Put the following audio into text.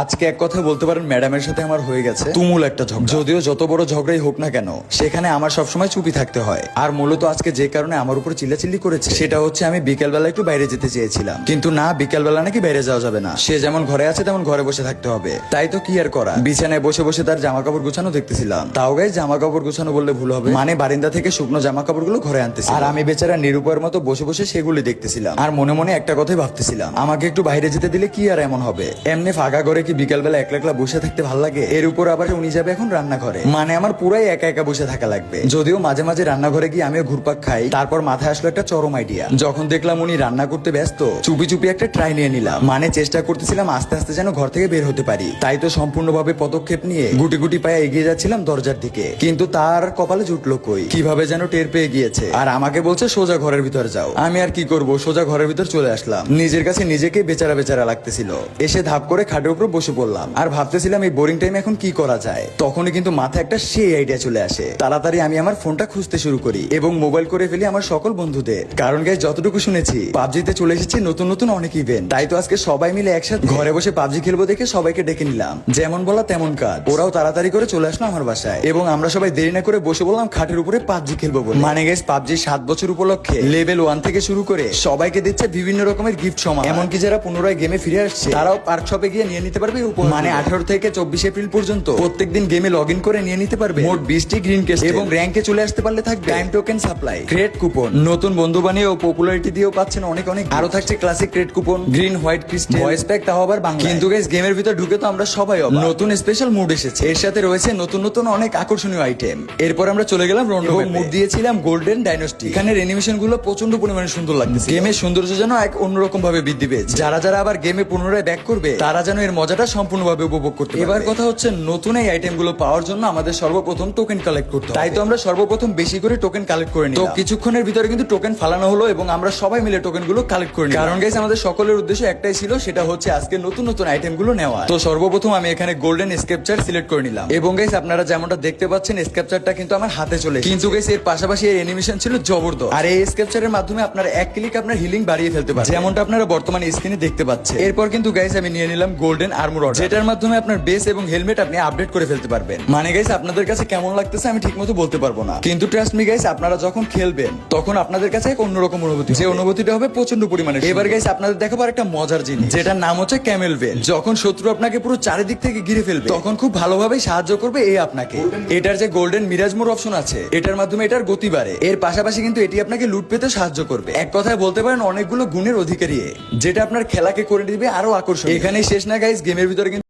আজকে এক কথা বলতে পারেন ম্যাডামের সাথে আমার হয়ে গেছে তুমুল একটা ঝগড়া। যদিও যত বড় ঝগড়াই হোক না কেন সেখানে আমার সবসময় চুপি থাকতে হয়। আর মূলত আজকে যে কারণে আমার উপর চিল্লাচিল্লি করেছে সেটা হচ্ছে আমি বিকেলবেলা একটু বাইরে যেতে চেয়েছিলাম, কিন্তু না, বিকেলবেলা নাকি বাইরে যাওয়া যাবে না, সে যেমন ঘরে আছে তেমন ঘরে বসে থাকতে হবে। তাই তো কি আর করা, বিছানায় বসে বসে তার জামা কাপড় গুছানো দেখতেছিলাম। তাও গায়ে জামা কাপড় গুছানো বললে ভুল হবে, মানে বারিন্দা থেকে শুকনো জামা কাপড় গুলো ঘরে আনতেছি আর আমি বেচারা নিরুপায়ের মতো বসে বসে সেগুলি দেখতেছিলাম। আর মনে মনে একটা কথাই ভাবতেছিলাম, আমাকে একটু বাইরে যেতে দিলে কি আর এমন হবে, এমনি ফাঁকা ঘরে কি বিকেলবেলা একলা একলা বসে থাকতে ভালো লাগে? এর উপর আবার উনি যাবে এখন রান্নাঘরে, মানে আমার পুরাই একা একা বসে থাকা লাগবে। যদিও মাঝে মাঝে রান্নাঘরে গিয়ে আমিও ঘুরপাক খাই। তারপর মাথায় আসলো একটা চরম আইডিয়া, যখন দেখলাম উনি রান্না করতে ব্যস্ত চুপি চুপি একটা ট্রাই নিয়ে নিলাম। মানে চেষ্টা করতেছিলাম আস্তে আস্তে যেন ঘর থেকে বের হতে পারি। তাই তো সম্পূর্ণভাবে পদক্ষেপ নিয়ে গুটি গুটি পায়ে এগিয়ে যাচ্ছিলাম দরজার দিকে, কিন্তু তার কপালে জুটলো কই, কিভাবে যেন টের পেয়ে গিয়েছে আর আমাকে বলছে সোজা ঘরের ভিতর যাও। আমি আর কি করব, সোজা ঘরের ভিতর চলে আসলাম। নিজের কাছে নিজেকে বেচারা বেচারা লাগতেছিল। এসে ধাপ করে খাটের উপর বসে পড়লাম আর ভাবতেছিলাম এই বোরিং টাইমে এখন কি করা যায়। তখনই কিন্তু মাথায় একটা সেই আইডিয়া চলে আসে। তাড়াতাড়ি আমি আমার ফোনটা খুঁজতে শুরু করি এবং মোবাইল করে ফেলি আমার সকল বন্ধুদের, কারণ গাইস যতটুকু শুনেছি পাবজিতে চলে এসেছে নতুন নতুন অনেক ইভেন্ট। তাই তো আজকে সবাই মিলে একসাথে ঘরে বসে পাবজি খেলবো দেখে সবাইকে ডেকে নিলাম। যেমন বলা তেমন কাজ, ওরাও তাড়াতাড়ি করে চলে আসলো আমার বাসায় এবং আমরা সবাই দেরি না করে বসে বললাম খাটের উপরে পাবজি খেলবো বলে। মানে গাইস পাবজি 7 বছর উপলক্ষে লেভেল 1 থেকে শুরু করে সবাইকে দিচ্ছে বিভিন্ন রকমের গিফট সমান। এমনকি যারা পুনরায় গেমে ফিরে আসছে তারাও পার্ক শপে গিয়ে নিয়ে নিতে পারবে উপহার। মানে 18 থেকে 24 এপ্রিল পর্যন্ত প্রত্যেকদিন গেমে লগ ইন করে নিয়ে নিতে পারবে মোট 20টি গ্রিন কেস্ট এবং র‍্যাঙ্কে চলে আসতে পারলে থাকবে টাইম টোকেন সাপ্লাই, ক্রেড কুপন, নতুন বন্ধু বানিয়ে ও পপুলারিটি দিয়েও পাচ্ছেন অনেক অনেক। আরো থাকছে classic cred coupon, green white crystal, voice pack, তাও আবার বাংলা। কিন্তু গাইস গেমের ভিতর ঢুকে তো আমরা সবাই অবাক, নতুন স্পেশাল মুড এসেছে, এর সাথে রয়েছে নতুন নতুন অনেক আকর্ষণীয় আইটেম। এরপর আমরা চলে গেলাম রন্ডো ম্যাপে, মুড দিয়েছিলাম গোল্ডেন ডাইনোসটি। এখানের অ্যানিমেশন গুলো প্রচন্ড পরিমাণে সুন্দর লাগতেছে, গেমের সৌন্দর্য যেন এক অন্যরকম ভাবে বৃদ্ধি পেয়েছে। যারা যারা আবার গেমে পুনরায় ব্যাক করবে তারা যেন এর মজাটা সম্পূর্ণভাবে উপভোগ করতে পারবে। এবার কথা হচ্ছে নতুন এই আইটেম গুলো পাওয়ার জন্য আমাদের সর্বপ্রথম টোকেন কালেক্ট করতে হবে। তাই তো আমরা সর্বপ্রথম বেশি করে টোকেন কালেক্ট করে নিলাম। তো কিছুক্ষণের ভিতরে কিন্তু টোকেন ফালানো হলো এবং আমরা সবাই মিলে টোকেন গুলো কালেক্ট করে নিলাম। কারণ গাইস আমাদের সকলের উদ্দেশ্য একটাই ছিল, সেটা হচ্ছে আজকে নতুন নতুন আইটেম গুলো নেওয়া। তো সর্বপ্রথম আমি এখানে গোল্ডেন স্কেপচার সিলেক্ট করে নিলাম এবং গাইস আপনারা যেমনটা দেখতে পাচ্ছেন স্কেপচারটা কিন্তু আমার হাতে চলে এসেছে। কিন্তু গাইস এর পাশাপাশি এর অ্যানিমেশন ছিল জবরদস্ত। আর এই স্কেপচারের মাধ্যমে আপনারা এক ক্লিক আপনার হিলিং বাড়িয়ে ফেলতে পারবেন, যেমনটা আপনারা বর্তমানে স্ক্রিনে দেখতে পাচ্ছেন। এরপর কিন্তু গাইস আমি নিয়ে নিলাম গোল্ডেন আর্মর অর্ডার, যেটার মাধ্যমে আপনার বেস এবং হেলমেট আপনি আপডেট করে ফেলতে পারবেন। মানে গাইস আপনাদের কাছে কেমন লাগতেছে আমি ঠিকমতো বলতে পারবো না, কিন্তু ট্রাস্ট মি গাইস আপনারা যখন খেলবেন তখন আপনাদের কাছে এক অন্যরকম অনুভূতি, যে অনুভূতিটা হবে প্রচন্ড পরিমাণে। এবার গাইস আপনাদের দেখাবো একটা মজার জিনিস, যেটার নাম হচ্ছে ক্যামেল ভেল। যখন শত্রু আপনাকে পুরো চারিদিক থেকে ঘিরে ফেলবে তখন খুব ভালোভাবে সাহায্য করবে এই আপনাকে। এটার যে গোল্ডেন মিরাজ মোড অপশন আছে এটার মাধ্যমে এটার গতি বাড়ে, এর পাশাপাশি কিন্তু এটি আপনাকে লুট পেতে সাহায্য করবে। এক কথায় বলতে পারেন অনেকগুলো গুণের অধিকারী, যেটা আপনার খেলাকে করে দিবে আরো আকর্ষণীয়। এখানেই শেষ না গাইস, গেমের ভিতরে